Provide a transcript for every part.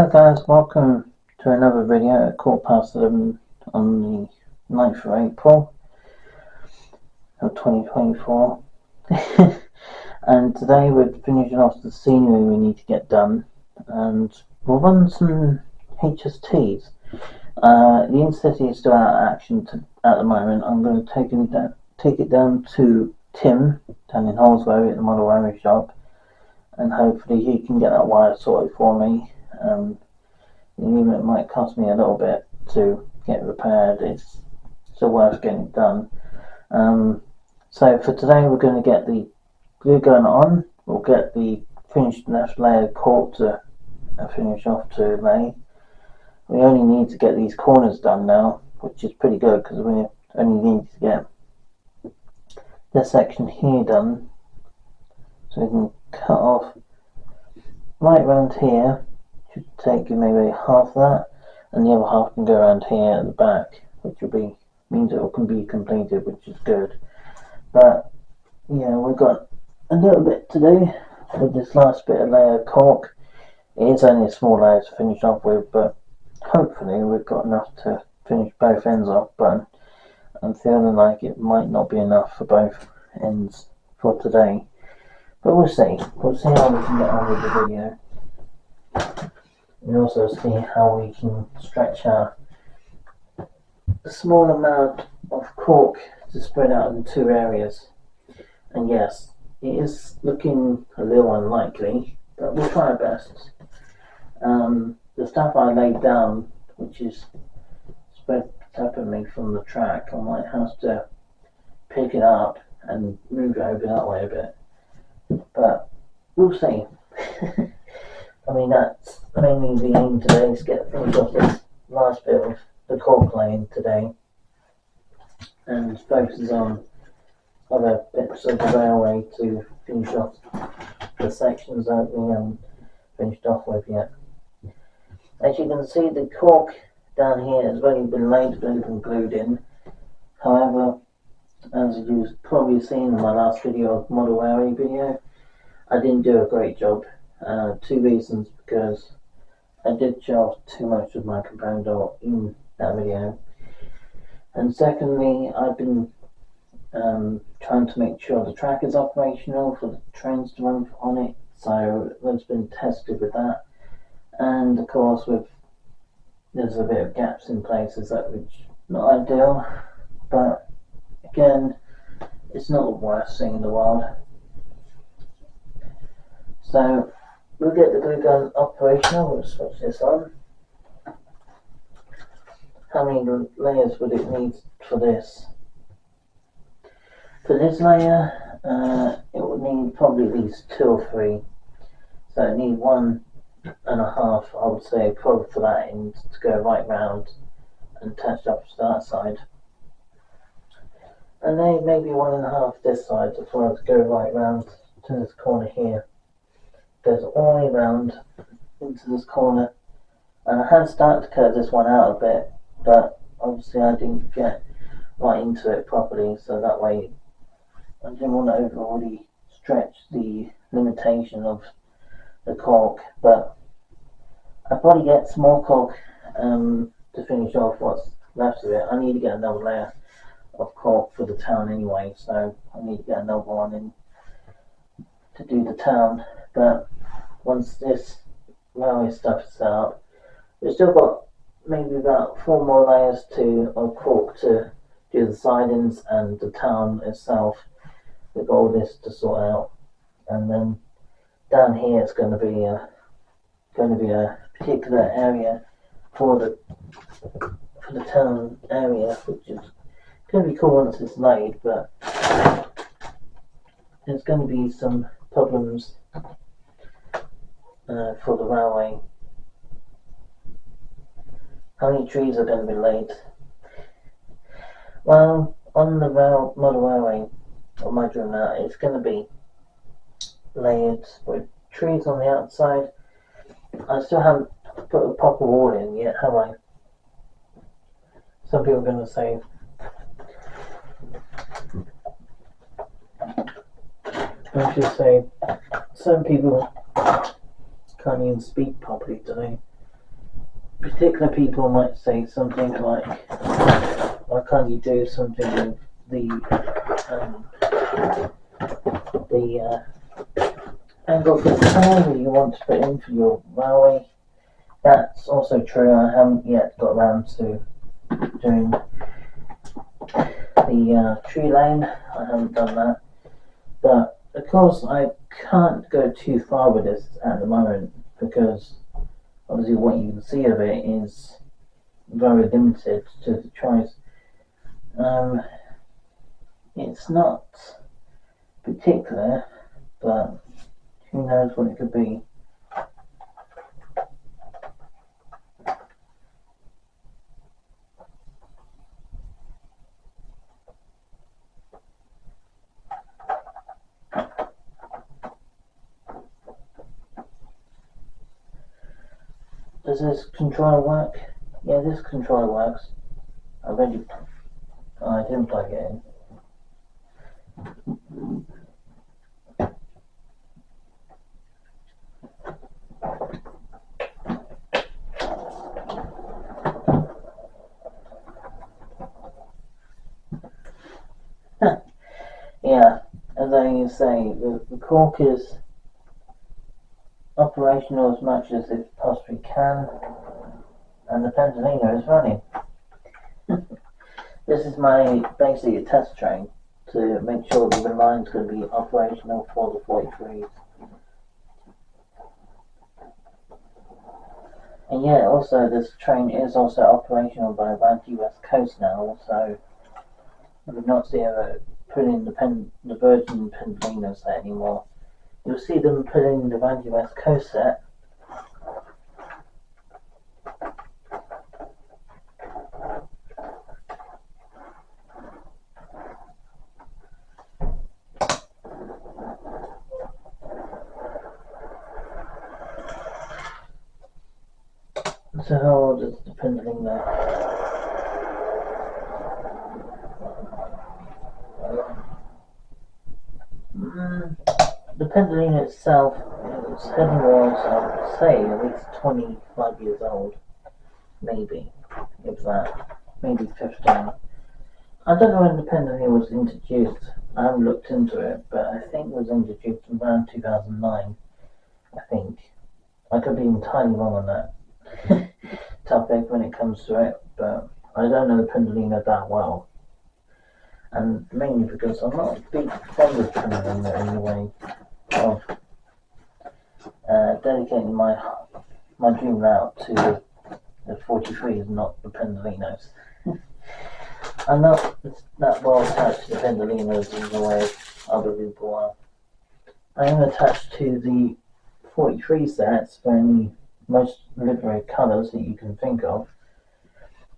Hello guys, welcome to another video at 11:15 on the 9th of April of 2024 and today we're finishing off the scenery we need to get done and we'll run some HSTs. The Intercity is still out of action at the moment. I'm going to take it down to Tim down in Holsworthy at the Model Array shop and hopefully he can get that wire sorted for me. Even it might cost me a little bit to get repaired, it's still worth getting it done. So for today we're going to get the glue gun on. We'll get the finished left layer cork to finish off to lay. We only need to get these corners done now, which is pretty good because we only need to get this section here done, so we can cut off right around here. Should take you maybe half of that, and the other half can go around here at the back, which will means it can be completed, which is good. But yeah, we've got a little bit to do with this last bit of layer cork. It is only a small layer to finish off with, but hopefully we've got enough to finish both ends off. But I'm feeling like it might not be enough for both ends for today. But we'll see. We'll see how we can get on with the video. And also see how we can stretch out a small amount of cork to spread out in two areas. And yes, it is looking a little unlikely, but we'll try our best. The stuff I laid down, which is spread separately from the track, I might have to pick it up and move it over that way a bit, but we'll see. I mean, that's mainly the aim today, is get finished off this last bit of the cork laying today and focus on other bits of the railway to finish off the sections that we haven't finished off with yet. As you can see, the cork down here has already been laid and glued in. However, as you've probably seen in my last video of Model Array video, I didn't do a great job. Two reasons: because I did show off too much of my compound in that video, and secondly, I've been trying to make sure the track is operational for the trains to run on it, so it's been tested with that. And of course, there's a bit of gaps in places which not ideal, but again, it's not the worst thing in the world. So we'll get the glue gun operational. We'll switch this on. How many layers would it need for this? For this layer, it would need probably at least 2 or 3. So it needs 1.5, I would say, probably for that end to go right round and attach up to that side. And then maybe 1.5 this side as well to go right round to this corner here. Goes all the way around into this corner, and I had started to cut this one out a bit, but obviously I didn't get right into it properly, so that way I didn't want to overly stretch the limitation of the cork. But I'll probably get some more cork to finish off what's left of it. I need to get another layer of cork for the town anyway, so I need to get another one in to do the town. But once this railway stuff is set up, we've still got maybe about 4 more layers of cork to do the sidings and the town itself. We've got all this to sort out, and then down here it's going to be a particular area for the town area, which is going to be cool once it's laid. But there's going to be some problems for the railway. How many trees are going to be laid? Well, on the model railway, or module now, it's going to be laid with trees on the outside. I still haven't put a proper wall in yet, have I? Some people are going to say, I should say, some people can't even speak properly today. particular people might say something like, why can't you do something with the angle for the time that you want to put in for your railway? That's also true. I haven't yet got around to doing the tree lane. I haven't done that. But of course I can't go too far with this at the moment because obviously what you can see of it is very limited to the choice. It's not particular, but who knows what it could be. Does this controller work? Yeah, this controller works. I didn't plug it in. Yeah, as I say, the cork is operational as much as it possibly can, and the Pendolino is running. This is my basically test train to make sure that the line's going to be operational for the 43s. And yeah, also this train is also operational by Avanti West Coast now, so I would not see ever put in the Virgin Pendolino set anymore. You'll see them put in the Avanti West Coast set. So how old is the Pendolino? The Pendolino itself, its head was, I would say, at least 25 years old. Maybe, if that. Maybe 15. I don't know when the Pendolino was introduced. I haven't looked into it, but I think it was introduced around 2009. I think. I could be entirely wrong on that topic when it comes to it, but I don't know the Pendolino that well. And mainly because I'm not a big fan of Pendolino in the way of dedicating my dream route to the 43s, not the Pendolinos. I'm not that well attached to the Pendolinos in the way other people are. I am attached to the 43 sets for most livery colours that you can think of.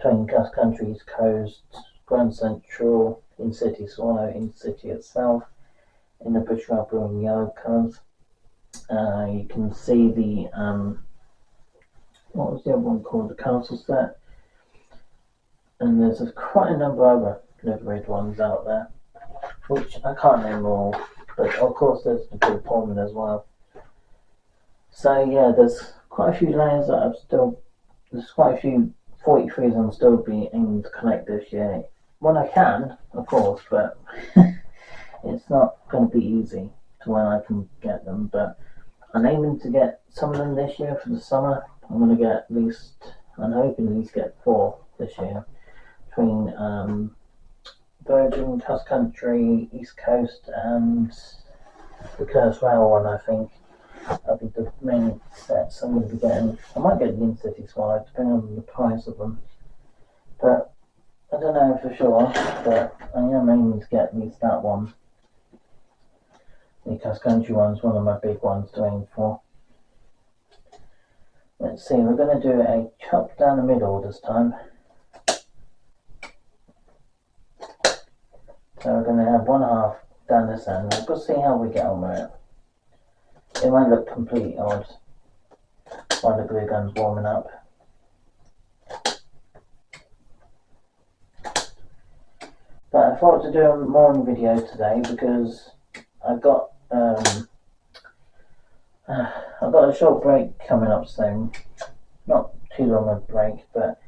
Train Cross Country, East Coast, Grand Central, In-City Swallow, In-City itself, in the Bushra blue and yellow colours. You can see the, what was the other one called? The Castle set. And there's quite a number of other liveried ones out there, which I can't name all, but of course there's the Blue Pullman as well. So yeah, there's quite a few layers that there's quite a few 43s I'm still being aiming to collect this year. When I can, of course, but it's not going to be easy to when I can get them, but I'm aiming to get some of them this year for the summer. I'm going to get I'm hoping at least get 4 this year. Between Virgin, Cross Country, East Coast, and the Kurzweil one, I think. That'll be the main sets I'm going to be getting. I might get the In-City Swallow, depending on the price of them. But I don't know for sure, but I am aiming to get at least that one. The Cross Country one's one of my big ones to aim for. Let's see, we're going to do a chop down the middle this time. So we're going to have one half down this end. We'll see how we get on with it. It might look completely odd while the glue gun's warming up. But I thought to do a morning video today because I've got a short break coming up soon. Not too long a break, but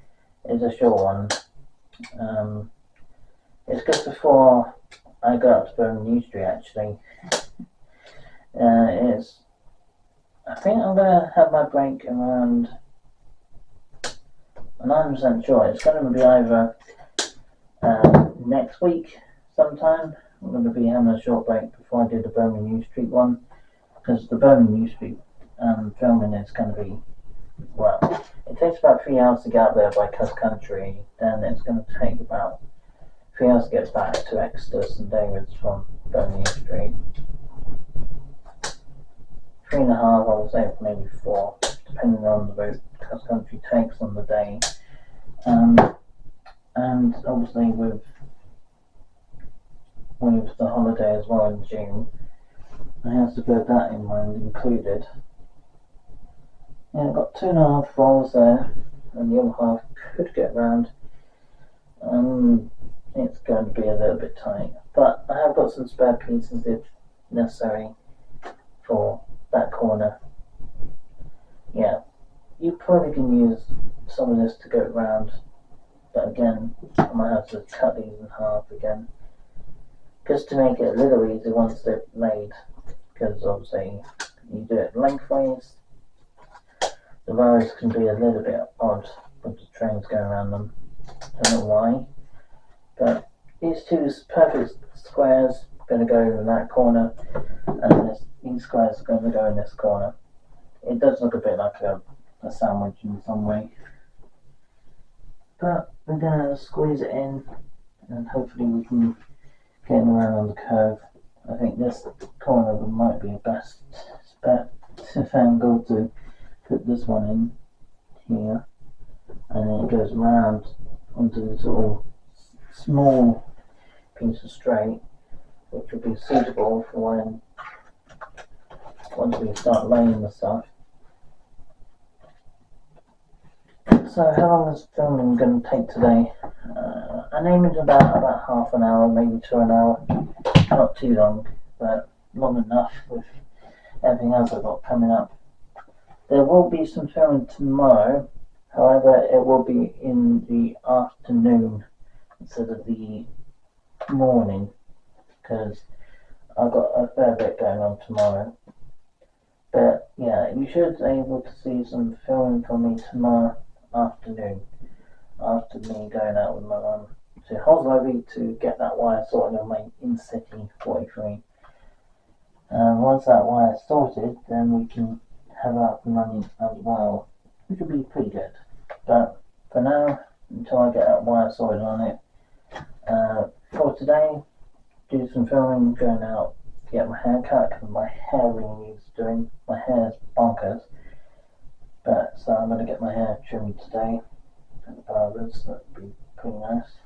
it's a short one. It's just before I go up to Birmingham New Street actually. I think I'm gonna have my break around. I'm not 100% sure. It's gonna be either next week sometime. I'm gonna be having a short break before I do the Birmingham New Street one, because the Birmingham New Street filming is gonna be, well, it takes about 3 hours to get up there by cross country. Then it's gonna take about 3 hours to get back to Exeter St David's from Birmingham New Street. 3.5, I would say maybe 4, depending on the route cross country takes on the day. And obviously with the holiday as well in June, I have to bear that in mind included. Yeah, I've got 2.5 rolls there, and the other half could get round. It's going to be a little bit tight, but I have got some spare pieces if necessary for that corner. Yeah, you probably can use some of this to go round, but again, I might have to cut these in half again, just to make it a little easier once they're made, because obviously you do it lengthways. The rows can be a little bit odd with the trains going around them. Don't know why, but these two perfect squares are going to go in that corner, and these squares are going to go in this corner. It does look a bit like a sandwich in some way, but we're going to squeeze it in, and hopefully we can get around on the curve. I think this corner might be a best bet angle to put this one in here, and then it goes round onto this little small piece of straight, which will be suitable for when once we start laying the stuff. So how long is filming going to take today? I'm aiming about half an hour, maybe to an hour. Not too long, but long enough with everything else I've got coming up. There will be some filming tomorrow, however it will be in the afternoon instead of the morning, because I've got a fair bit going on tomorrow. But yeah, you should be able to see some filming from me tomorrow afternoon, after me going out with my mum to Holsworthy to get that wire sorted on my in-city 43. Once that wire is sorted, then we can have up and running as well, which will be pretty good. But for now, until I get that wire sorted on it, for today, do some filming, going out, get my hair cut, because my hair really needs doing. My hair is bonkers. But so I'm going to get my hair trimmed today at the barbers. That would be pretty nice.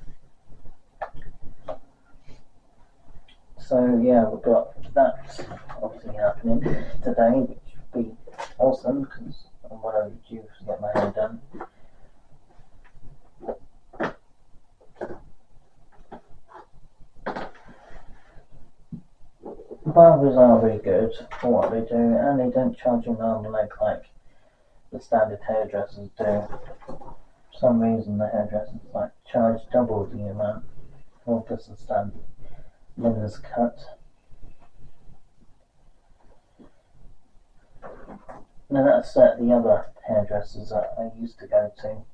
So yeah, we've got that obviously happening today, which would be awesome because I'm well overdue to get my hair done. Barbers are very good for what they do, and they don't charge you an arm and leg like the standard hairdressers do. For some reason the hairdressers charge double the amount for just a standard Linda's cut. Now that's the other hairdressers that I used to go to.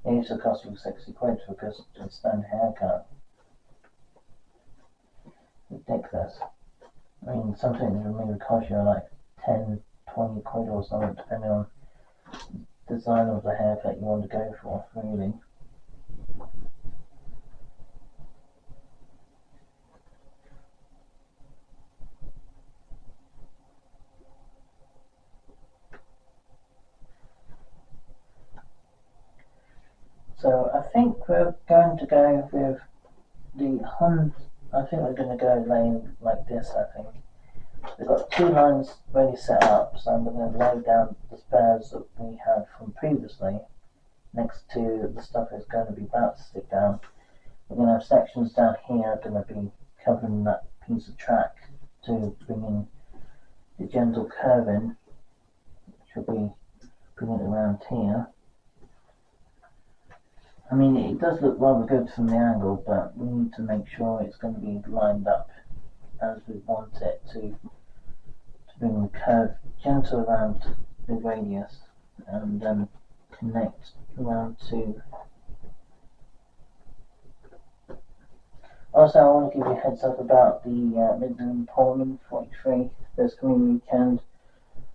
They used to cost me 60 quid for just a standard haircut. Ridiculous. I mean, sometimes it maybe cost you 10, 20 quid or something, depending on the design of the haircut you want to go for, really. So I think we're going to go with the Hun. I think we're going to go lane like this, I think. We've got 2 lines ready set up, so I'm going to lay down the spares that we had from previously next to the stuff that's going to be about to stick down. We're going to have sections down here going to be covering that piece of track to bring in the gentle curving, which will be bringing it around here. I mean, it does look rather good from the angle, but we need to make sure it's going to be lined up as we want it to bring the curve gentle around the radius and then connect around to. Also, I want to give you a heads up about the Midland Pullman 43 this coming weekend.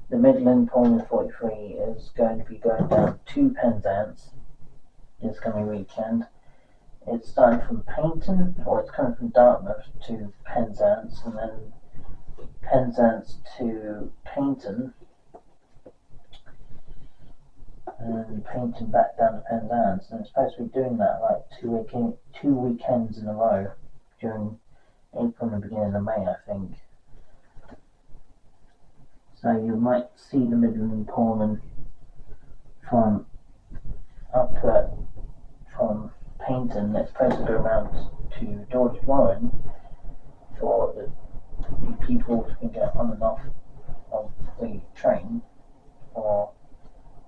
The Midland Pullman 43 is going to be going down to Penzance this coming weekend. It's starting from Paynton, or it's coming from Dartmouth to Penzance, and then Penzance to Paynton, and Paynton back down to Penzance. And it's supposed to be doing that like two weekends in a row during April and the beginning of May, I think. So you might see the Midland Pullman from Paynton. It's supposed to go around to George Warren for the people who can get on and off of the train, or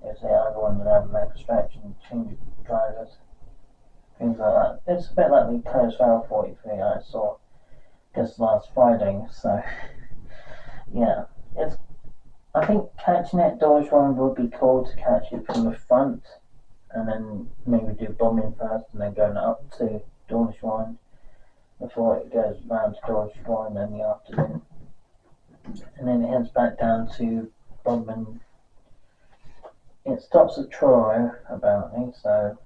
if they either want to have a make a stretch and change drivers, things like that. It's a bit like the Kurzweil 43 I saw just last Friday, so yeah, I think catching it at Dawlish Warren would be cool to catch it from the front and then maybe do bombing first and then going up to Dawlish Warren before it goes round to Dawlish Warren in the afternoon. And then it heads back down to Bodmin. It stops at Truro apparently, so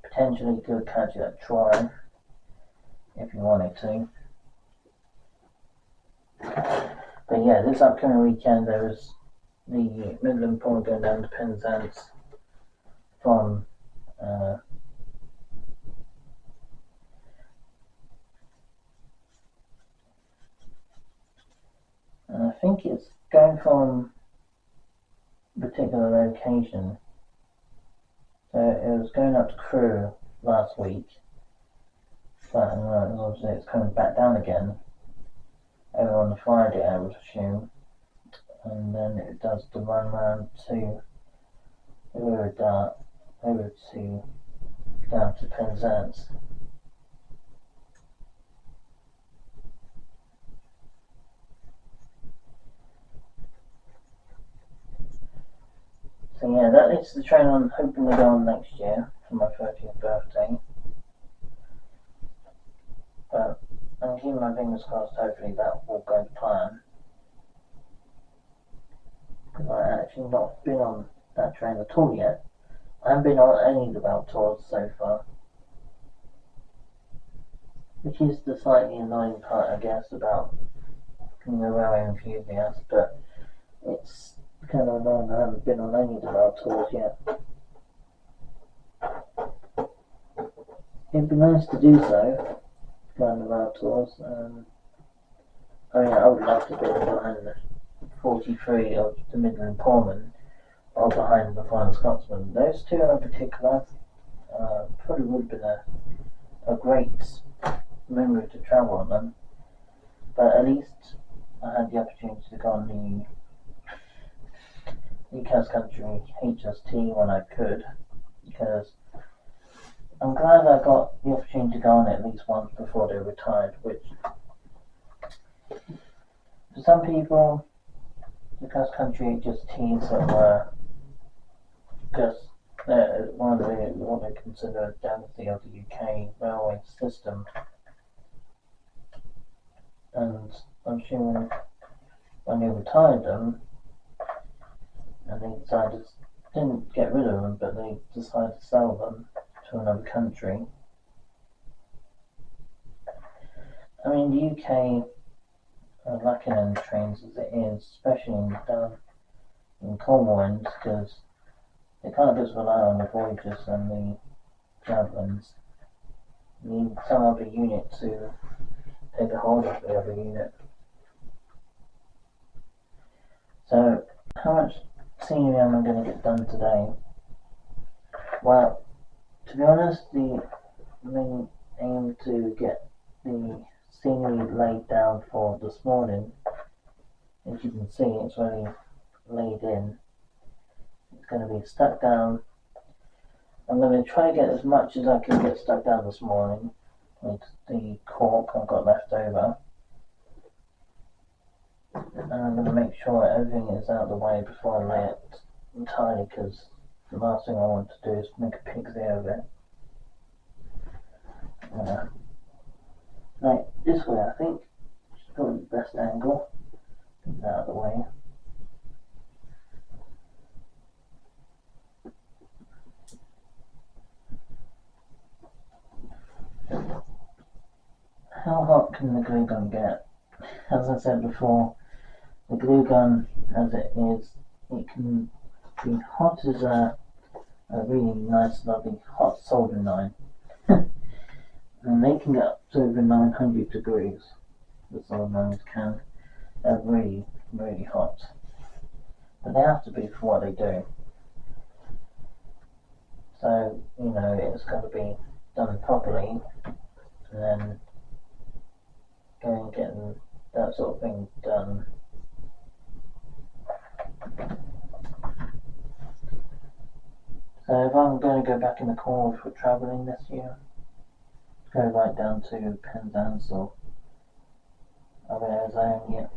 potentially you could catch it at Truro if you wanted to. But yeah, this upcoming weekend there is the Midland Pullman going down to Penzance from I think it's going from a particular location. So it was going up to Crewe last week, but obviously it's coming back down again over on the Friday, I would assume, and then it does the run round to over to down to Penzance. So yeah, that is the train I'm hoping to go on next year for my 30th birthday. But I'm keeping my fingers crossed, hopefully that will go to plan. Because I've actually not been on that train at all yet. I haven't been on any of the Belt tours so far. Which is the slightly annoying part, I guess, about being a railway enthusiast, but it's kind of annoying I haven't been on any of the Belt tours yet. It'd be nice to do so, go on the Belt tours. I would love to be behind the 43 of the Midland Pullman or behind the Flying Scotsman. Those two in particular probably would have been a great memory to travel on them, but at least I had the opportunity to go on the Newcastle Country HST when I could, because I'm glad I got the opportunity to go on it at least once before they retired, which for some people Newcastle Country HSTs were just one of what they consider a dynasty of the UK railway system. And I'm sure when they retired them, and they didn't get rid of them, but they decided to sell them to another country. I mean, the UK are lacking in trains as it is, especially down in Cornwall end, because they can't just rely on the Voyagers and the Javelins. You need some other unit to take a hold of the other unit. So, how much scenery am I going to get done today? Well, to be honest, the main aim to get the scenery laid down for this morning, as you can see, it's already laid in. It's going to be stuck down I'm going to try to get as much as I can get stuck down this morning with the cork I've got left over. And I'm going to make sure everything is out of the way before I lay it entirely, because the last thing I want to do is make a pig's ear of it. Right, this way I think. It's probably the best angle. Get it out of the way. How hot can the glue gun get? As I said before, the glue gun, as it is, it can be hot as a really nice, lovely hot soldering iron. And they can get up to over 900 degrees. The soldering irons can. They're really, really hot. But they have to be for what they do. So, it's got to be done properly, and then going and getting that sort of thing done. So if I'm going to go back in the Cornwall for travelling this year, go right down to Penzance or other areas I haven't yet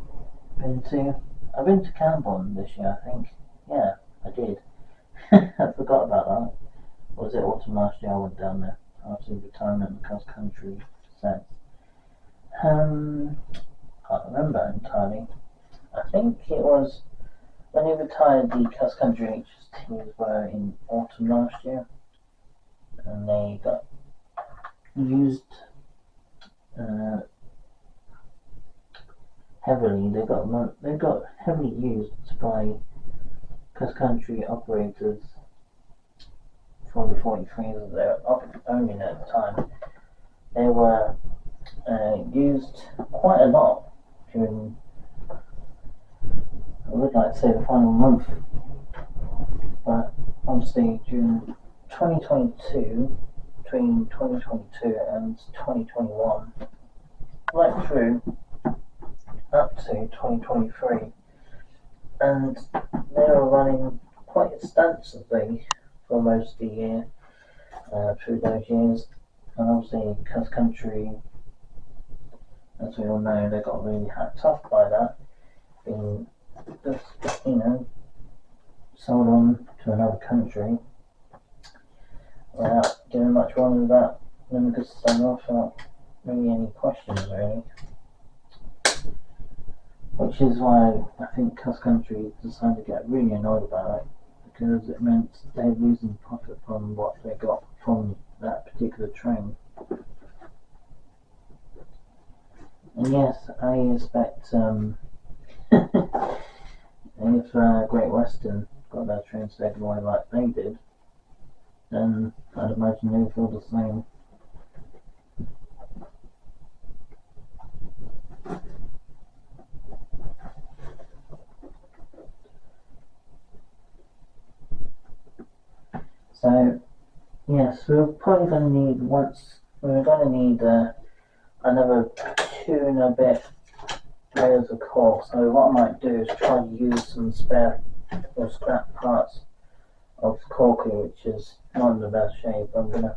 been to. I've been to Camborne this year, I think. Yeah, I did. I forgot about that. Or was it autumn last year I went down there after retirement and cross country set? Can't remember entirely. I think it was when he retired. The cross country HSTs were in autumn last year, and they got used heavily. They got heavily used by cross country operators for the 43s that they were owning at the time. They were used quite a lot during, I would like to say, the final month, but obviously during 2022, between 2022 and 2021, right through up to 2023, and they were running quite extensively for most of the year through those years. And obviously cross country, as we all know, they got really hacked off by that, being just, sold on to another country without doing much wrong with that. Then we could start off without really any questions, really. Which is why I think cross country decided to get really annoyed about it, because it meant they're losing profit from what they got from that particular train. And yes, I expect if Great Western got their trains taken away like they did, then I'd imagine they would feel the same. So, yes, we're probably going to need another 2 and a bit layers of cork. So what I might do is try to use some spare or scrap parts of cork, which is not in the best shape. I'm going to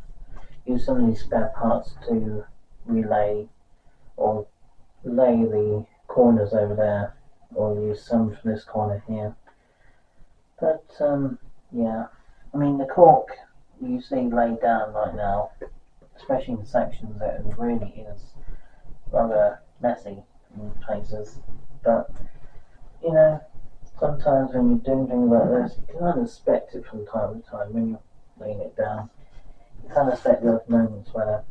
use some of these spare parts to relay or lay the corners over there, or use some from this corner here. But yeah, I mean the cork you see laid down right now, especially in sections that it really is rather messy in places. But sometimes when you're doing things like this, you kind of expect it from time to time when you're laying it down. You kind of expect those moments where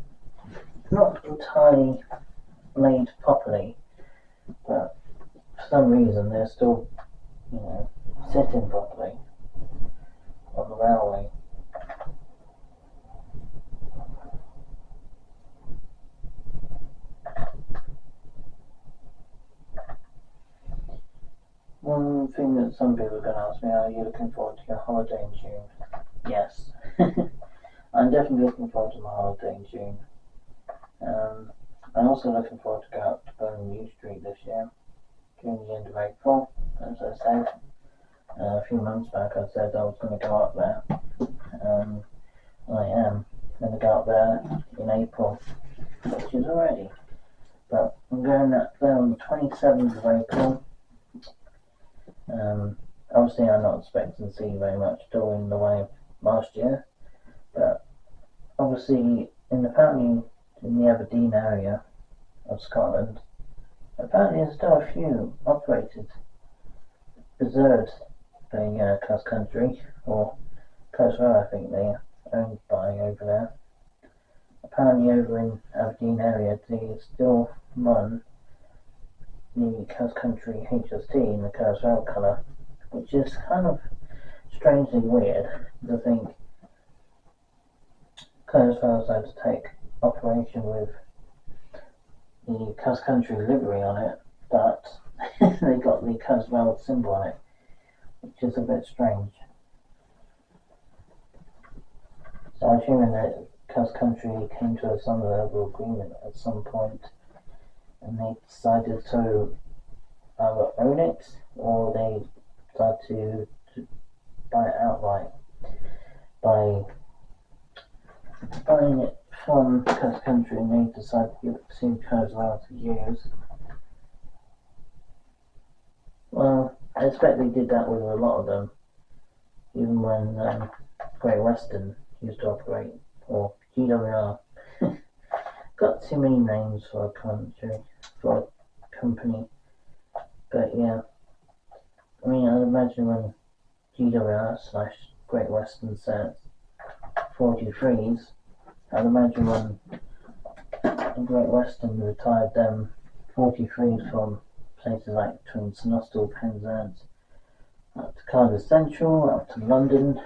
it's not entirely laid properly, but for some reason they're still, sitting properly on the railway. One thing that some people are going to ask me, are you looking forward to your holiday in June? Yes. I'm definitely looking forward to my holiday in June. I'm also looking forward to go out to Burnham New Street this year, during the end of April. As I said, a few months back I said I was going to go up there. I am going to go up there in April, which is already. But I'm going up there on the 27th of April. Obviously, I'm not expecting to see very much during the way last year, but obviously, apparently in the Aberdeen area of Scotland, apparently there's still a few operated reserves being cross country or Coast Road, I think they're owned by over there. Apparently, over in Aberdeen area, they still run the cross country HST in the Coast Road colour, which is kind of strangely weird to think Coast Road had to take operation with the cross country livery on it, but they got the Coast Road symbol on it, which is a bit strange. So I'm assuming that cross country came to some level of agreement at some point, and they decided to either own it or they decided to buy it outright by buying it from cross country, and they decided to give it to Coast Road to use. Well, I expect they did that with a lot of them, even when Great Western used to operate, or GWR. Got too many names for a company. But yeah, I mean, I'd imagine when GWR / Great Western sets 43s, I'd imagine when Great Western retired them 43s from places like between St Austell, Penzance, up to Cardiff Central, up to London.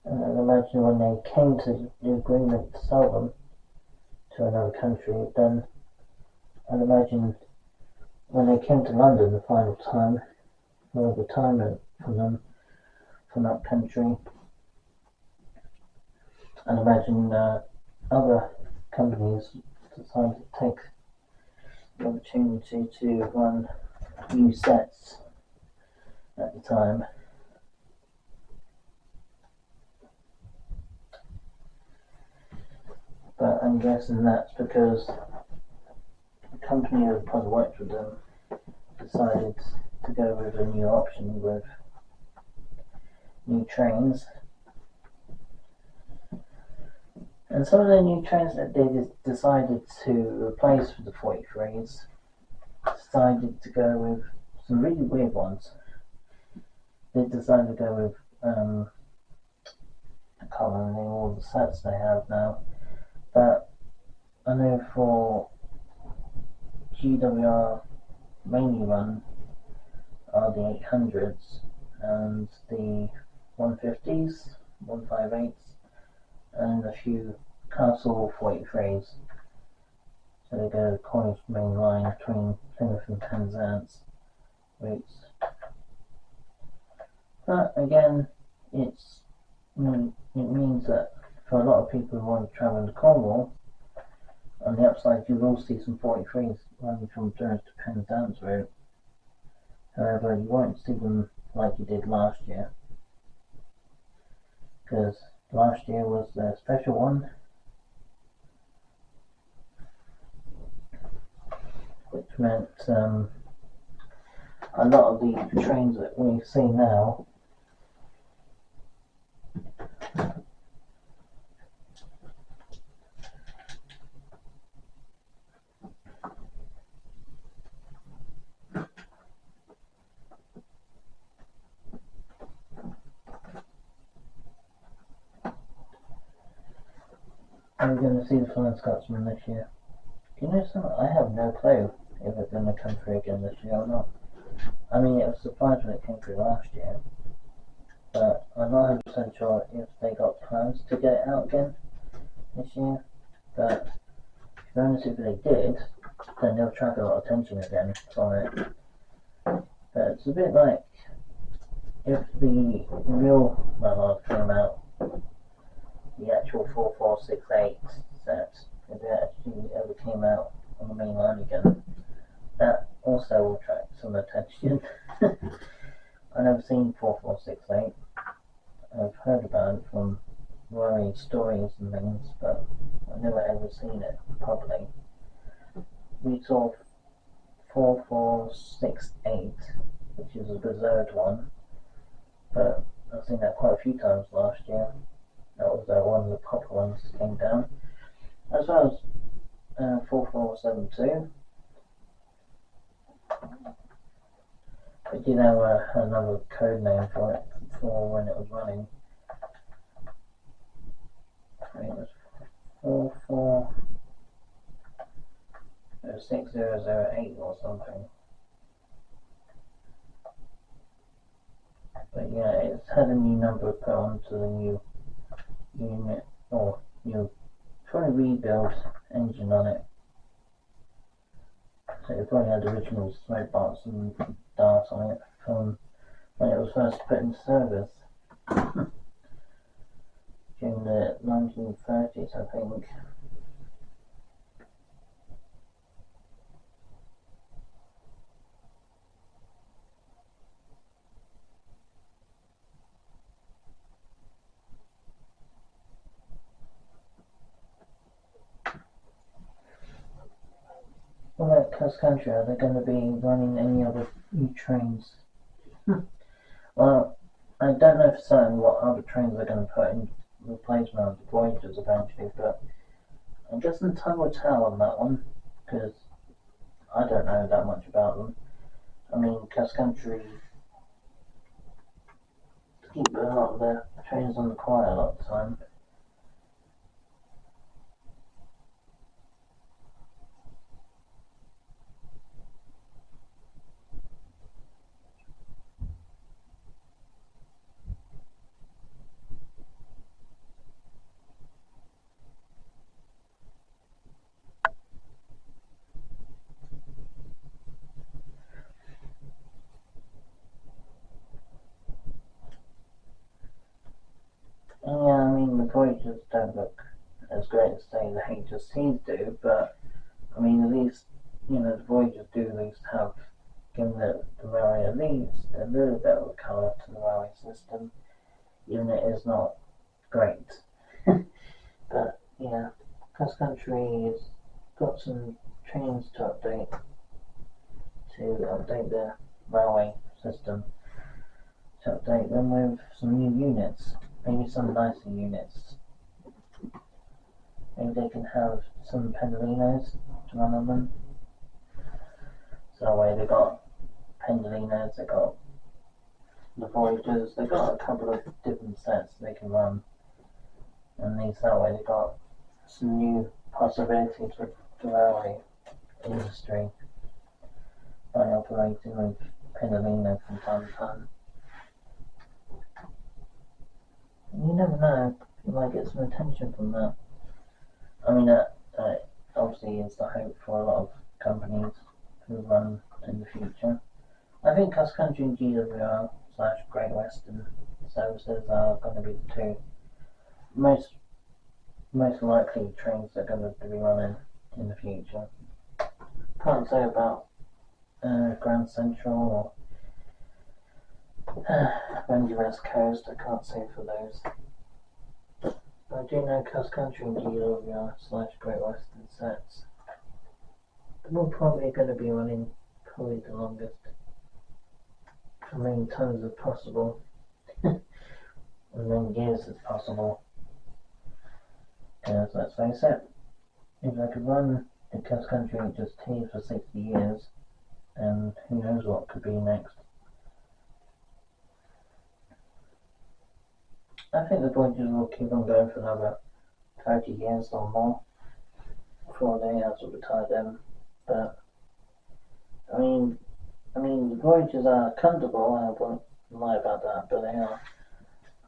And I'd imagine when they came to the agreement to sell them to another country, then I'd imagine when they came to London the final time for retirement from them, from that country, I'd imagine other companies decided to take the opportunity to run new sets at the time. But I'm guessing that's because the company who probably worked with them decided to go with a new option with new trains. And some of the new trains that they decided to replace with the 43s decided to go with some really weird ones. They decided to go with, I can't remember all the sets they have now, but I know for GWR mainly run are the 800s and the 150s, 158s, and a few Castle 43s. So they go Cornish main line between Plymouth and Penzance routes. But again, it means that for a lot of people who want to travel into Cornwall, on the upside you will see some 43s running from Durham to Penzance route. However, you won't see them like you did last year, because last year was a special one, which meant a lot of the trains that we see now are going to see the Flying Scotsman this year. Do you know something? I have no clue if it's going to come through again this year or not. I mean, it was a surprise when it came through last year, but I'm not 100% sure if they got plans to get it out again this year. But to be honest, if they did, then they'll attract a lot of attention again from it. But it's a bit like if the real Mallard came out, the actual 4468 set, if it actually ever came out on the main line again, that also will attract some attention. I've never seen 4468, read stories and things, but I've never ever seen it properly. We saw 4468, which is a reserved one, but I've seen that quite a few times last year. That was one of the popular ones that came down, as well as 4472. It did have another code name for it for when it was running. I think it was 6008 or something. But yeah, it's had a new number put onto the new unit, or new, probably rebuild engine on it. So it probably had original smoke box and dart on it from when it was first put into service during the 1930s, I think. Well, at Cross Country, are they going to be running any other new trains? Well, I don't know for certain what other trains they're going to put in replacement of the Voyagers eventually, but I'm guessing time will tell on that one, because I don't know that much about them. I mean, Cross Country keep a lot of their trains on the quiet a lot of the time. And yeah, I mean, the Voyagers don't look as great as say the HSCs do, but I mean, at least, you know, the Voyagers do at least have given the railway at least a little bit of a colour to the railway system, even if it is not great. But yeah, Cross Country has got some trains to update the railway system, to update them with some new units, maybe some nicer units. Maybe they can have some Pendolinos to run on them. So that way they got Pendolinos, they got the Voyagers, they got a couple of different sets they can run. And at least that way they got some new possibilities for the railway industry by operating with Pendolino from time to time. And you never know, you might get some attention from that. I mean, obviously is the hope for a lot of companies who run in the future. I think Cross Country and GWR / Great Western services are going to be the two most likely trains that are going to be running in the future. Can't say about Grand Central or Benji West Coast, I can't say for those. I do know Cross Country and GWR / Great Western sets. They're probably going to be running probably the longest, for many times as possible, as many years as possible. Because let's face it, if I could run the Cross Country HST for 60 years, and who knows what could be next. I think the Voyagers will keep on going for another 30 years or more before they have to retire them. But I mean, the Voyagers are comfortable, I won't lie about that, but they are.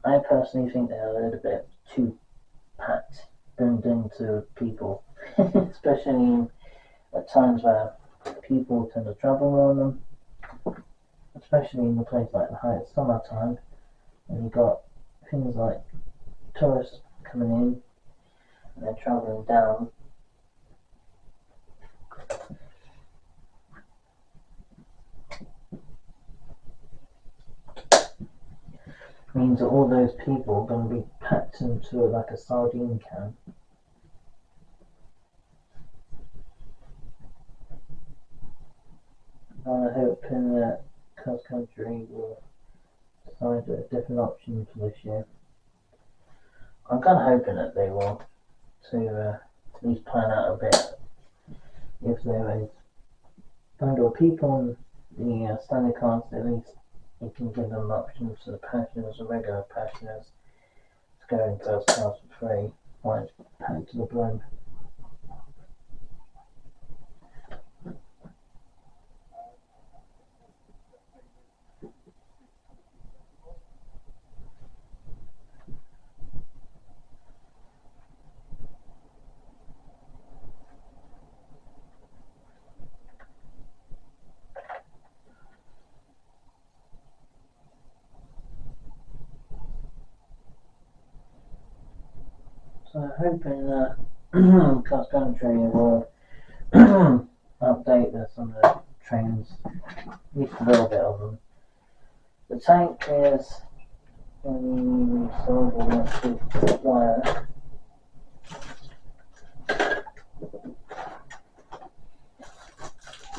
I personally think they are a little bit too packed, boomed into people, especially at times where people tend to travel on them, especially in a place like the height of summertime, and you've got things like tourists coming in and they're travelling down. Means that all those people are going to be packed into like a sardine can. I'm hoping that Cross Country will decide a different option for this year. I'm kind of hoping that they will, to at least plan out a bit if there is or people on the standard cards. At least you can give them options to the pensioners or regular pensioners to go in first class for free while it's packed to the brim. So I'm hoping that Cross Country will update some of the trains, at least a little bit of them. The tank is resolvable electric wire.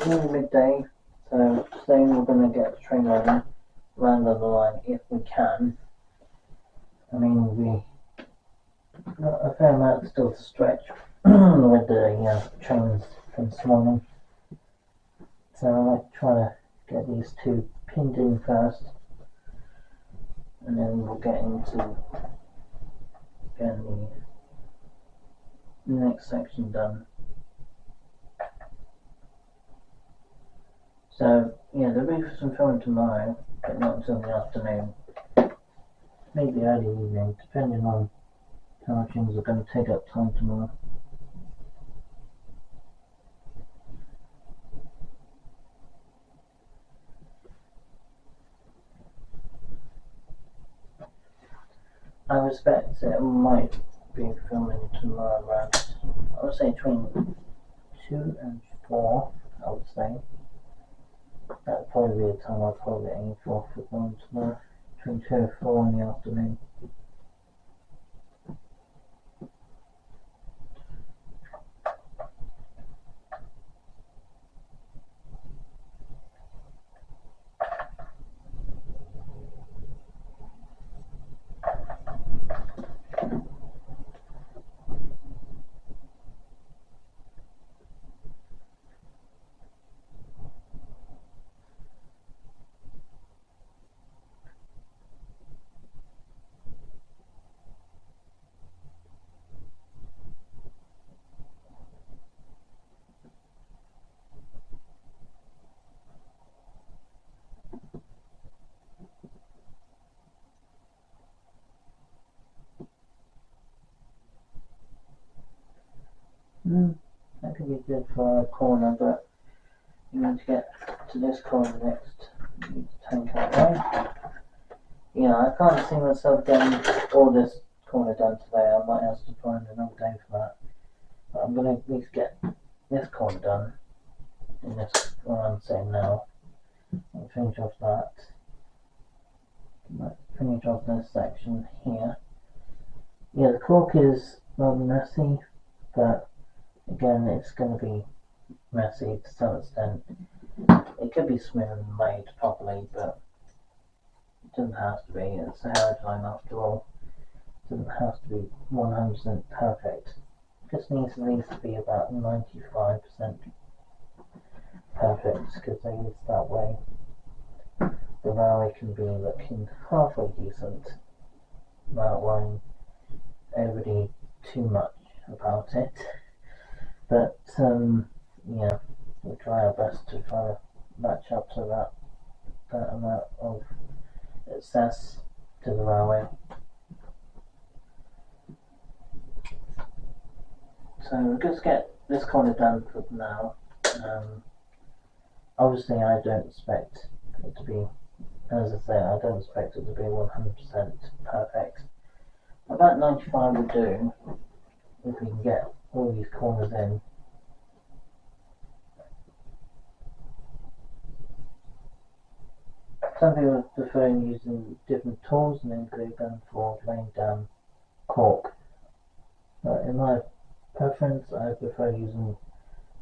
Nearly midday, so soon we're going to get the train running round on the line if we can. I mean, we got a fair amount still to stretch with the trains from this morning. So I might try to get these two pinned in first, and then we'll get into getting the next section done. So yeah, there'll be some filming tomorrow, but not until the afternoon, maybe early evening, depending on how much things are going to take up time tomorrow. I expect it might be filming tomorrow around, I would say between 2 and 4, I would say. That'd probably be the time I'd probably aim for filming tomorrow, between 2 and 4 in the afternoon. That could be good for a corner, but you need to get to this corner next. You need to tank out there. Yeah, I can't see myself getting all this corner done today. I might have to find another day for that. But I'm going to at least get this corner done in this one I'm saying now. And finish off that. Finish off this section here. Yeah, the cork is rather messy, but again, it's going to be messy to some extent. It could be smooth and made properly, but it doesn't have to be. It's a hairline after all. It doesn't have to be 100% perfect. It just needs at least to be about 95% perfect, because at least that way the railway can be looking halfway decent without worrying overly too much about it. But yeah, we'll try our best to try to match up to that amount of access to the railway. So we'll just get this corner done for now. Obviously, I don't expect it to be, as I say, I don't expect it to be 100% perfect. About 95 will do if we can get all these corners in. Some people prefer using different tools and then glue gun for laying down cork. But in my preference, I prefer using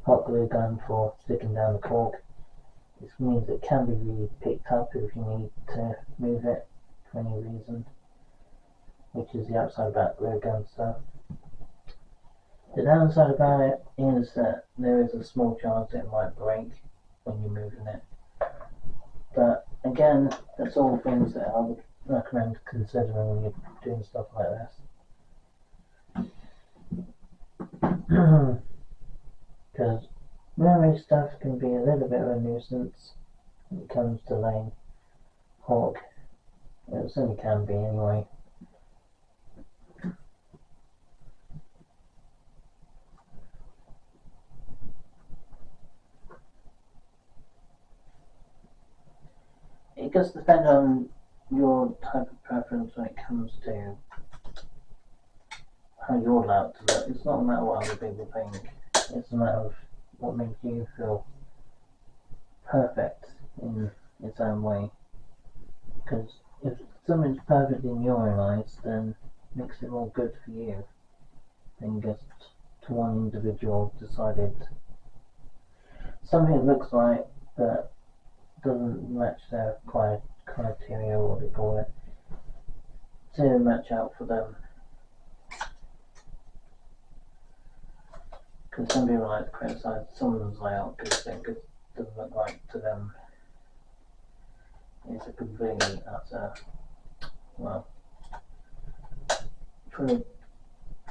hot glue gun for sticking down the cork. This means it can be really picked up if you need to move it for any reason, which is the upside about glue gun stuff. The downside about it is that there is a small chance it might break when you're moving it. But again, that's all things that I would recommend considering when you're doing stuff like this. Because memory stuff can be a little bit of a nuisance when it comes to laying cork. It certainly can be anyway. It does depend on your type of preference when it comes to how you're allowed to look. It's not a matter of what other people think, it's a matter of what makes you feel perfect in its own way. Because if something's perfect in your own eyes, then it makes it more good for you than just to one individual decided something looks right but doesn't match their criteria, or what they call it, to match out for them. Because some people like to criticise someone's layout because they think it doesn't look right to them. It's a completely utter, well, pretty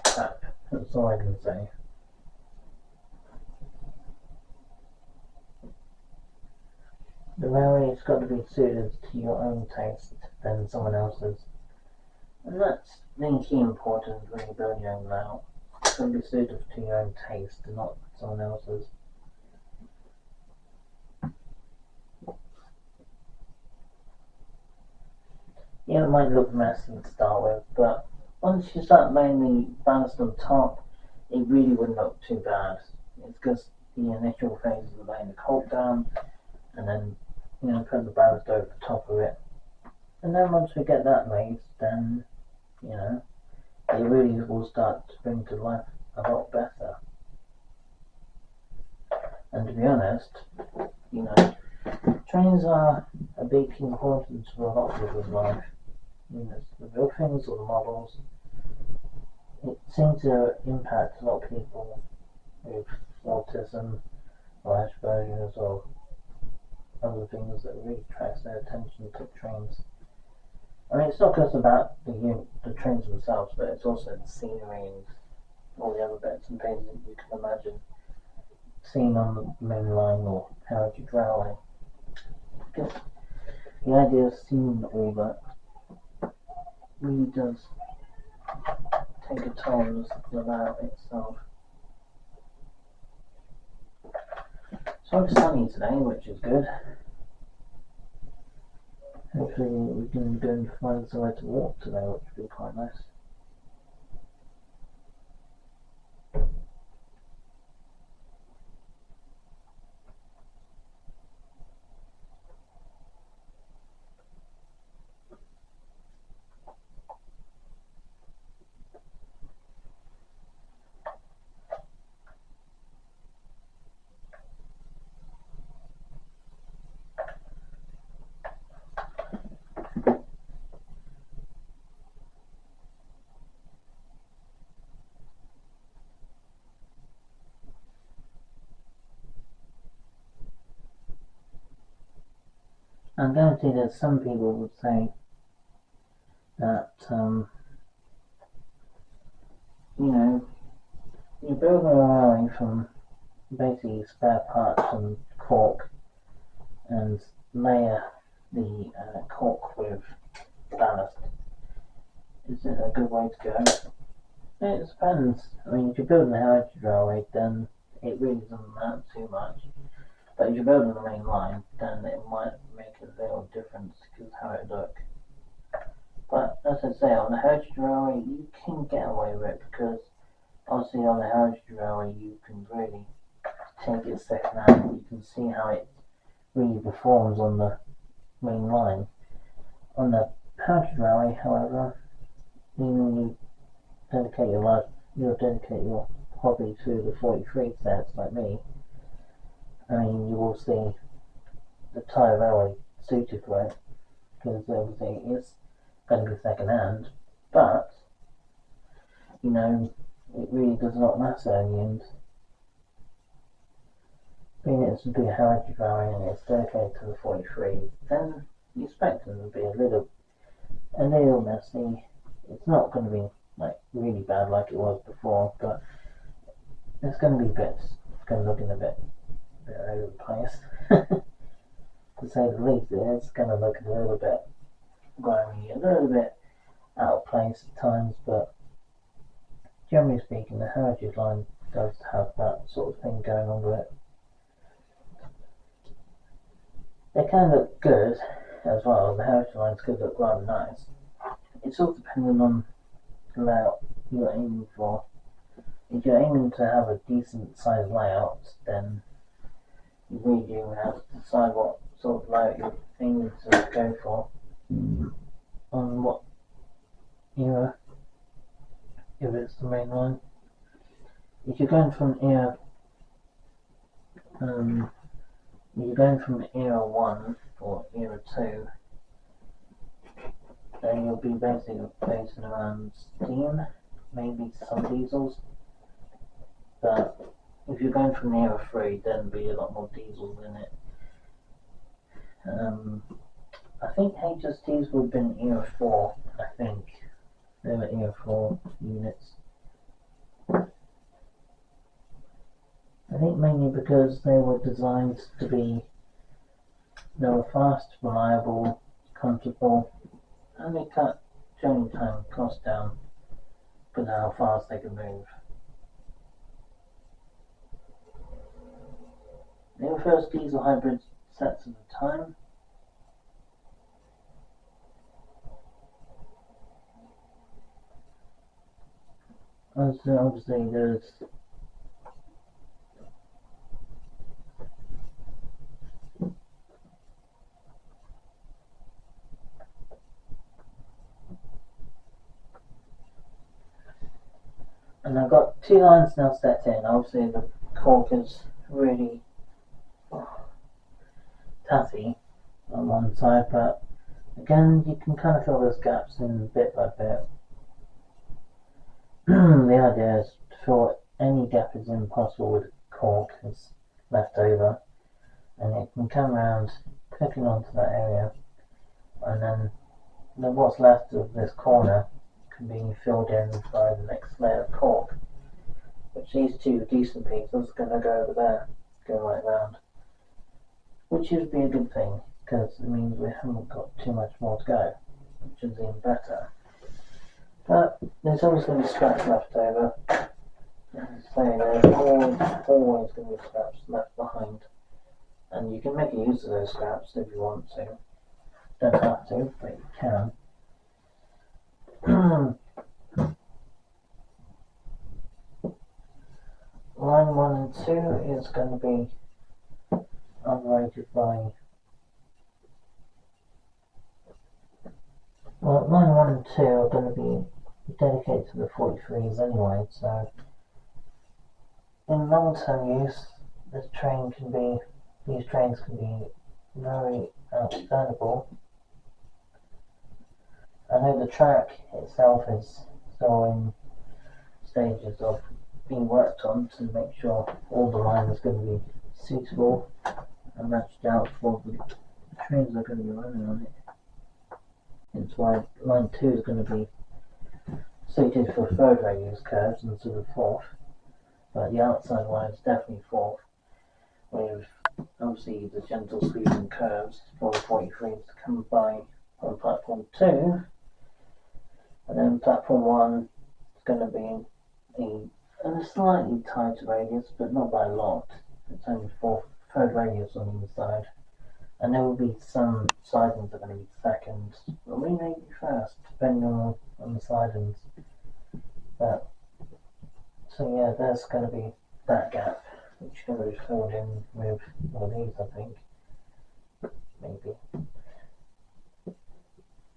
crap. That's all I can say. The railway's got to be suited to your own taste than someone else's. And that's the key important when you build your own layout. It's got to be suited to your own taste and not someone else's. Yeah, it might look messy to start with, but once you start laying the ballast on top, it really wouldn't look too bad. It's just the initial phases of laying the cork down, and then put the ballast over the top of it. And then once we get that laid, then it really will start to bring to life a lot better. And to be honest, trains are a big importance for a lot of people's life. The real things or the models, it seems to impact a lot of people with autism or Asperger's or other things that really attracts their attention to trains. I mean, it's not just about the trains themselves, but it's also the scenery and all the other bits and things that you can imagine seeing on the main line or Heritage Railway. Just the idea of seeing all that really does take a toll on the layout itself. So it's sunny today, which is good. Hopefully we can go and find somewhere to walk today, which would be quite nice. I guarantee that some people would say that, you're building a railway from basically spare parts and cork and layer the cork with ballast. Is it a good way to go? It depends. I mean, if you're building a heritage railway, then it really doesn't matter too much. But if you're building the main line, then it might make a little difference because how it looks. But as I say, on the heritage railway, you can get away with it because obviously on the heritage railway, you can really take it second hand. You can see how it really performs on the main line. On the heritage railway, however, you you'll dedicate your hobby to the 43 sets like me, I mean, you will see the tyre railway suited for it, because obviously it's going to be second hand, but, you know, it really does not matter in the end. Being it's a big heritage rally and it's dedicated to the 43, then you expect them to be a little messy. It's not going to be like really bad like it was before, but there's going to be bits. It's going to look in a bit overpriced, to say the least. It's going to look a little bit grimy, a little bit out of place at times, but generally speaking, the heritage line does have that sort of thing going on with it. They can look good as well. The heritage lines could look rather nice. It's all dependent on the layout you're aiming for. If you're aiming to have a decent sized layout, then you really do have to decide what sort of layout you're aiming to go for, on what era, if it's the main line. If you're going from era, era 1 or era 2, then you'll be basically basing around steam, maybe some diesels. But if you're going from era 3, then there'll be a lot more diesels in it. I think HSTs would have been era 4, I think. They were era 4 units. I think mainly because they were designed to be, they were fast, reliable, comfortable, and they cut journey time cost down for how fast they can move. They were first diesel hybrid sets at the time. Obviously there's and I've got 2 lines now set in. Obviously the cork is really tatty on one side, but again you can kind of fill those gaps in bit by bit. The idea is to fill any gap is impossible with cork is left over, and it can come around clicking onto that area, and then what's left of this corner can be filled in by the next layer of cork, which these 2 decent pieces are going to go over there, go right round, which would be a good thing, because it means we haven't got too much more to go, which is even better. But there's always going to be scraps left over. As I say, there's always going to be scraps left behind, and you can make use of those scraps if you want to. Don't have to, but you can. Line 1 and 2 is going to be operated by, well, line 1 and 2 are going to be dedicated to the 43s anyway, so in long-term use these trains can be very outstandable. I know the track itself is still in stages of being worked on to make sure all the line is going to be suitable and matched out for the trains that are going to be running on it. Hence why line 2 is going to be suited for 3rd radius curves instead of 4th, but the outside line is definitely 4th, with obviously the gentle sweeping curves for the 43s to come by on platform 2, and then platform 1 is going to be a slightly tighter radius, but not by a lot. It's only 3rd radius on the inside, and there will be some sidings that are going to be 2nd, or maybe 1st, depending on the sidings. But so yeah, there's going to be that gap, which is going to be filled in with one of these, I think. Maybe.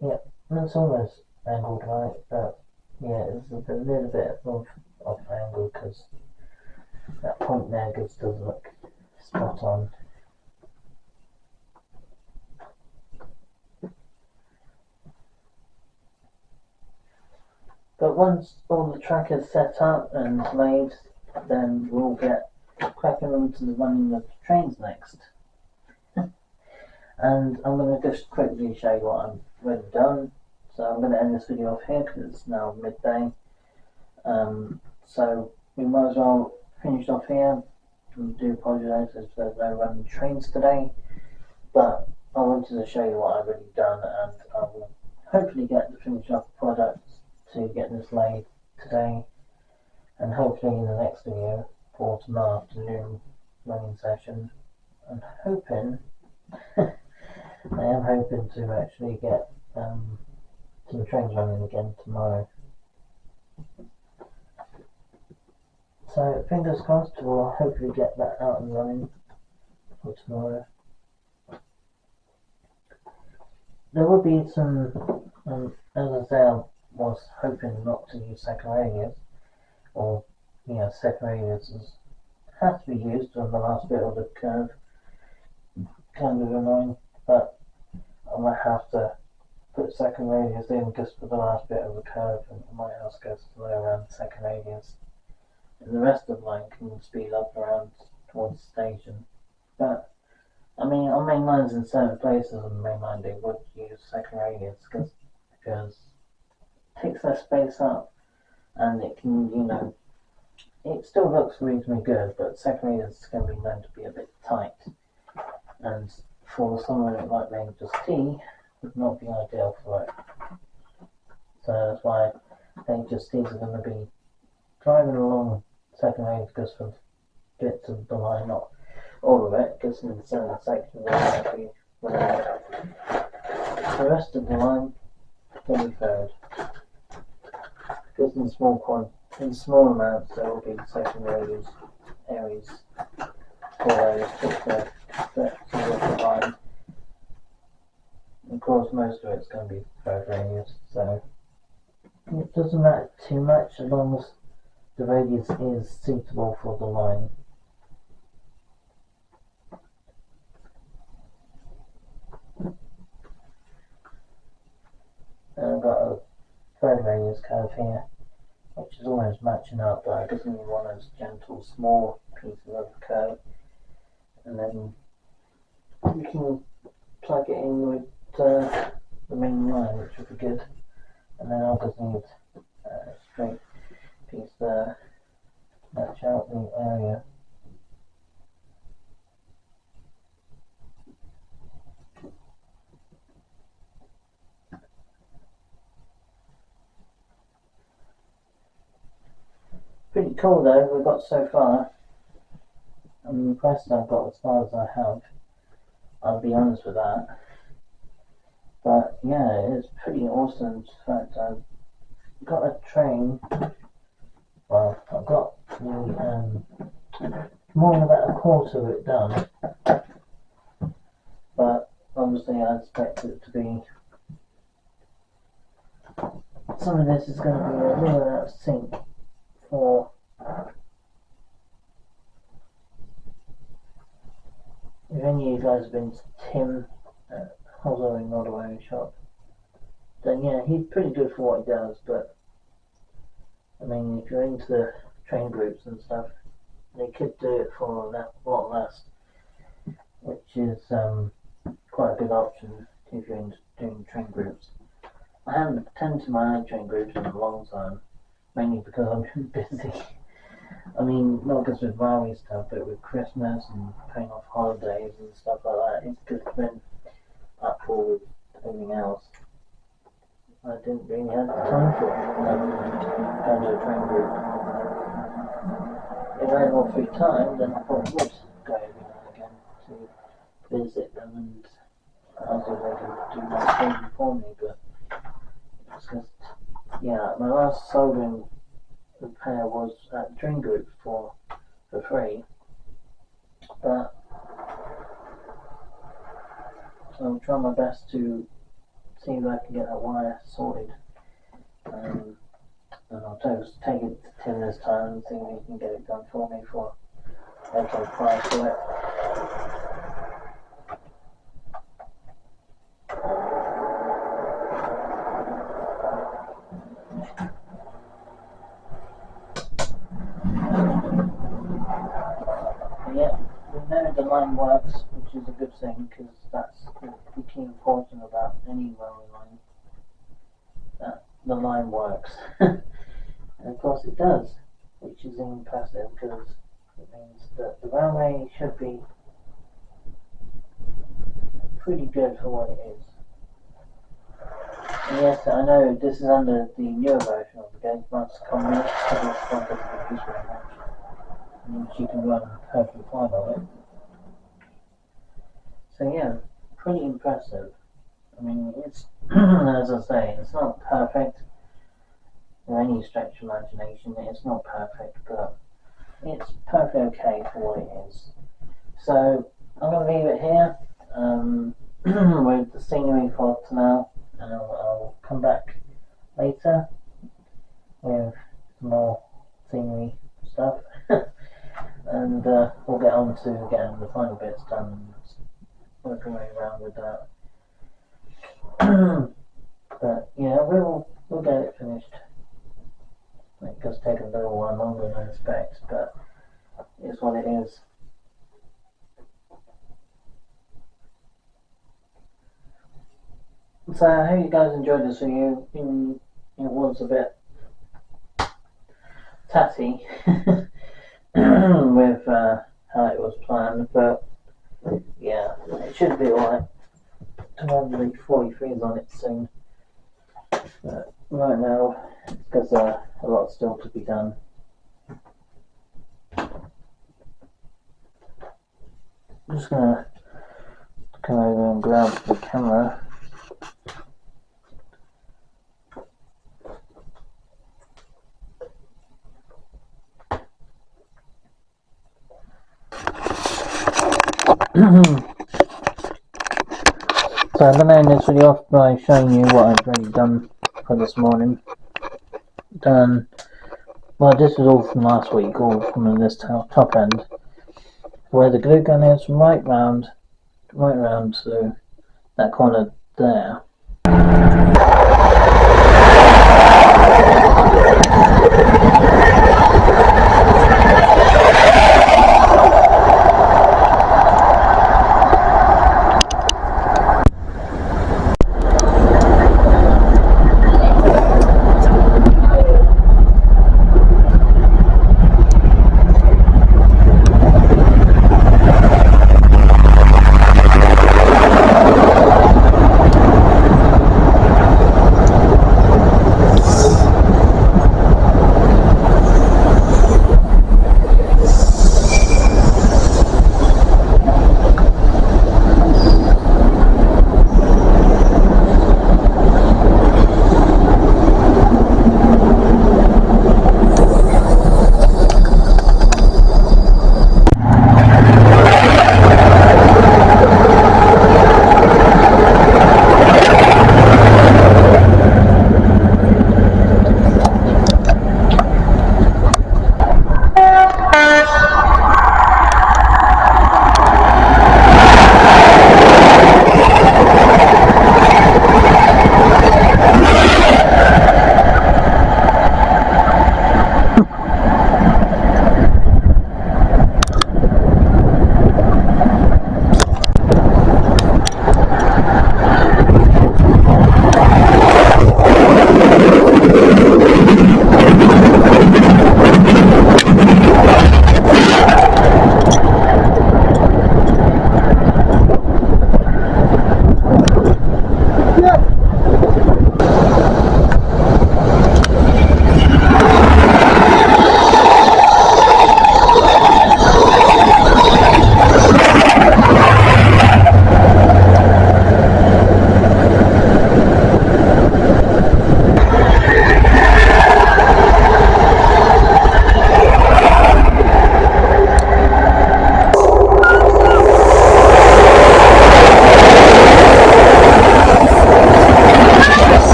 Yeah, that's almost angled right, but yeah, it's a little bit off angle because that point there just doesn't look spot on. But once all the track is set up and laid, then we'll get cracking onto the running of the trains next. And I'm going to just quickly show you what I've already done. So I'm going to end this video off here because it's now midday. So we might as well finish off here. I do apologise if there's no running trains today, but I wanted to show you what I've already done, and I will hopefully get the finished off product to get this laid today, and hopefully in the next video for tomorrow afternoon running session. I'm hoping I am hoping to actually get some trains running again tomorrow. So fingers crossed, we'll hopefully get that out and running for tomorrow. There will be some, as I say, I was hoping not to use second radius, or second radius has to be used on the last bit of the curve. Kind of annoying, but I might have to put second radius in just for the last bit of the curve, and my house goes to around the second radius. And the rest of the line can speed up around towards the station. But I mean, on main lines in certain places on the main line they would use second radius because it takes that space up, and it can, it still looks reasonably good, but second radius is going to be known to be a bit tight, and for someone like Rangers T would not be ideal for it. So that's why Rangers T's are going to be driving along second radius just for bits of the line, not all of it, because in certain sections there will be the rest of the line will be third. Because in small amounts there will be second radius areas for those particular sections of the line. Of course, most of it's going to be third radius, so it doesn't matter too much as long as the radius is suitable for the line. And I've got a third radius curve here, which is almost matching up, but I just need one of those gentle, small pieces of the curve, and then we can plug it in with the main line, which would be good. And then I'll just need a straight piece there to match out the area. Pretty cool though, we've got so far. I'm impressed I've got as far as I have. I'll be honest with that. But yeah, it's pretty awesome. In fact, I've got a train. Well, I've got more than about a quarter of it done. But obviously I expect it to be, some of this is going to be a little out of sync for if any of you guys have been to Tim at Hollowing Motorway Shop, then yeah, he's pretty good for what he does, but I mean, if you're into the train groups and stuff, they could do it for a lot less, which is quite a good option if you're into doing train groups. I haven't attended to my own train groups in a long time, mainly because I've been busy. I mean, not just with Maui stuff, but with Christmas and paying off holidays and stuff like that. It's just been up for with everything else. I didn't really have the time for it, going to a train group. If I had more free time, then I probably would go every now and again to visit them, and also they could do my training for me, but it's just, yeah, my last soldering repair was at the train group for free, but I'll try my best to see if I can get that wire sorted. and I'll just take it to Tim this time and see if he can get it done for me for okay price for it. Yeah, we know the line works, which is a good thing, because that's the key important about any railway line, that the line works. And of course it does, which is impressive, because it means that the railway should be pretty good for what it is. And yes, I know this is under the newer version of the Gauge Master Combi, so it's not going to be used very much. Means you can run perfectly fine on it. So yeah, pretty impressive. I mean, it's as I say, it's not perfect by any stretch of imagination. It's not perfect, but it's perfectly okay for what it is. So I'm going to leave it here with the scenery for now, and I'll come back later with more scenery stuff. And we'll get on to getting the final bits done and working my way around with that. But yeah, we'll get it finished. It does take a little while longer than I expect, but it's what it is. So I hope you guys enjoyed this video. It was a bit tatty with how it was planned, but yeah, it should be alright to run the 43s on it soon. But right now, there's a lot still to be done. I'm just gonna come over and grab the camera. So I'm going to end this video off by showing you what I've already done for this morning. Well, this is all from last week, all from this top end, where the glue gun is right round to that corner there.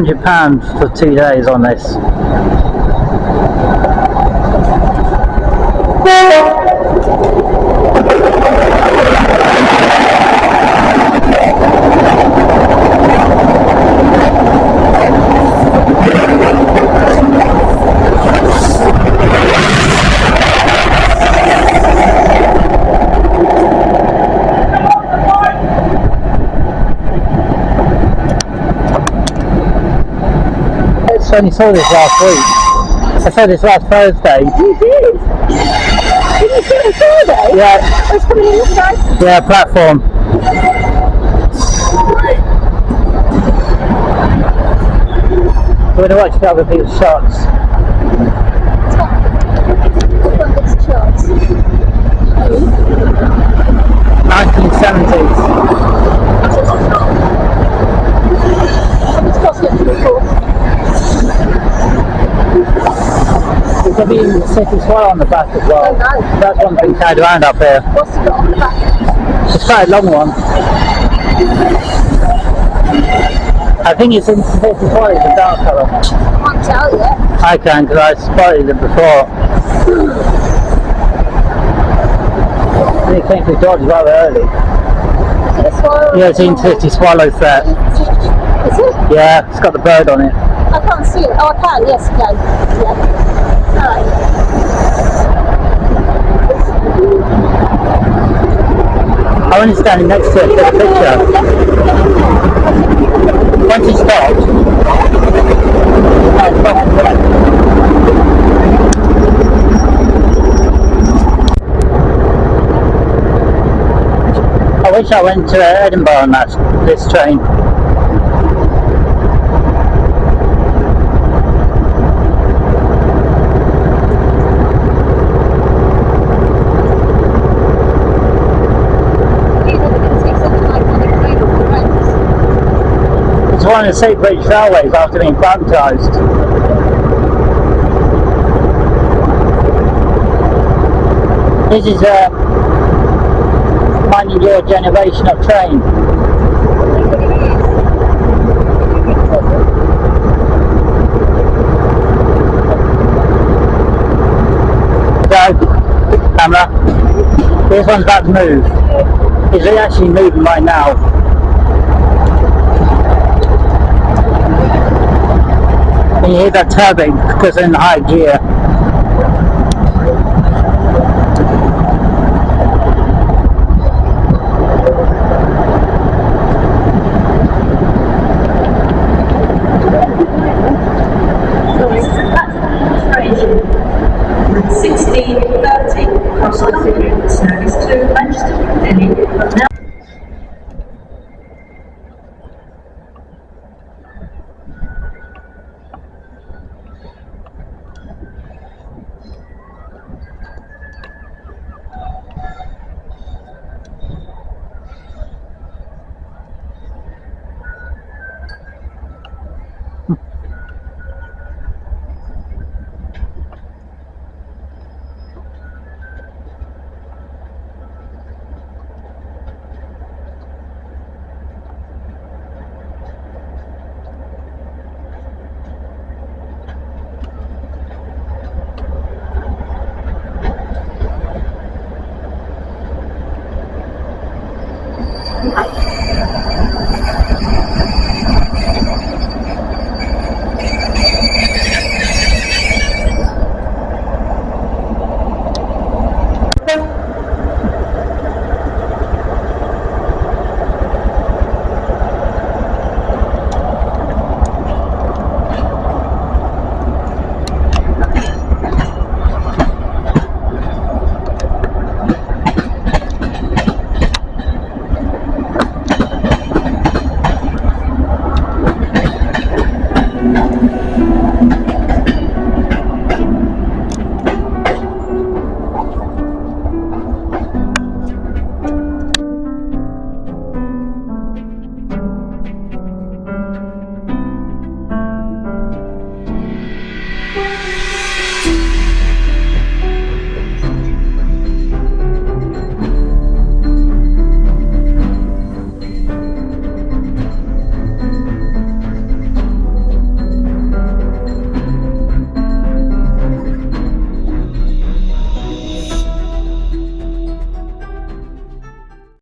£800 for 2 days on this. I only saw this last week. I saw this last Thursday. You did? Did you see it on Friday? Yeah. I was coming in this side. Yeah, platform. We're going to watch the other people's shots. What was the shots? 1970s. It's costing before. There's going to be the city swallow on the back as well. Oh, no. That's one thing carried around up here. What's it got on the back? It's quite a long one. I think it's in city swallow, it's a dark colour. I can't tell yet. I can, because I spotted it before. It came to George rather early. Is it a swallow? Yeah, it's in city swallow set. Is it? Yeah, it's got the bird on it. I can't see it. Oh, I can. Yes, I can. Yeah. Alright. I want to stand next to it for the picture. Once it stopped. I wish I went to Edinburgh on this train. It's one of the Sea British Railways after being privatised. This is finding your generation of train. So, camera, this one's about to move. It's actually moving right now. And you hear that turbine because it's in high gear. Station 1630 cross country service to Manchester, Delhi. Now